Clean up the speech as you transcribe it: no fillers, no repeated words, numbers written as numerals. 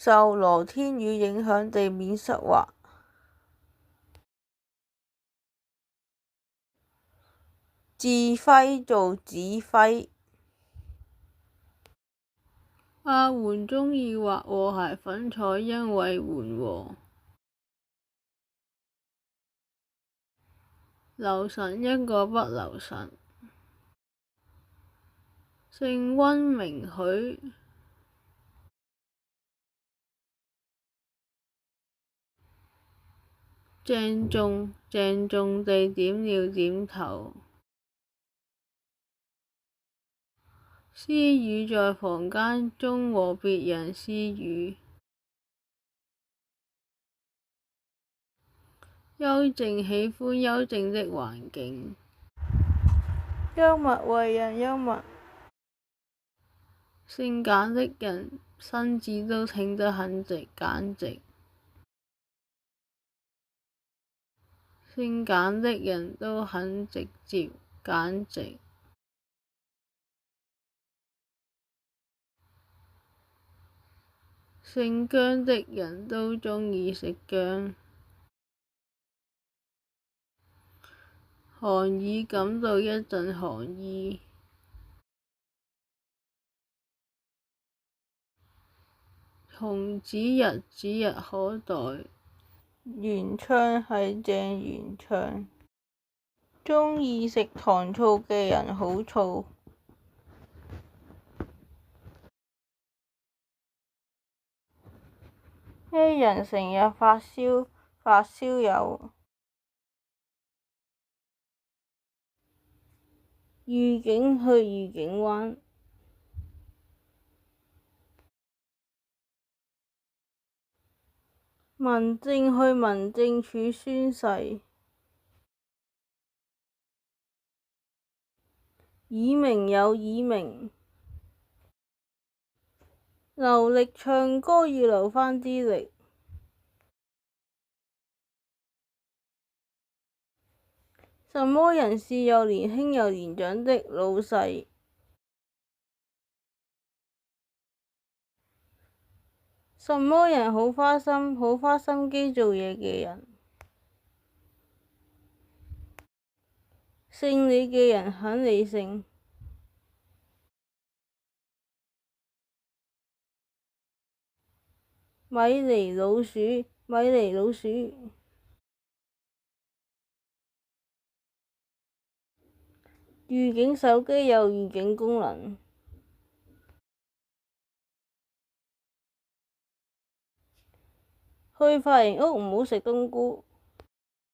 受羅天雨影響地面濕滑。自徽做指揮。阿媛鍾意畫和諧粉彩，因為緩和。留神一個不留神。姓溫名許。鄭重地點了點頭。私語在房間中和別人私語。幽靜喜歡幽靜的環境。幽默為人幽默。姓簡的人身子都挺得很直，簡直。姓簡的人都很直接，簡直。姓姜的人都鍾意食薑。寒意感到一陣寒意。從指日可待。元暢係鄭元暢。鍾意食糖醋嘅人好燥。咩人成日發燒友。愉景去愉景灣。民政去民政處宣誓。耳鳴有耳鳴。留力唱歌要留返啲力。什麼人是又年輕又年長的老細？什麼人好花心機做嘢嘅人？姓李嘅人很理性。米妮老鼠。預警手機有預警功能。去髮型屋唔好食冬菇。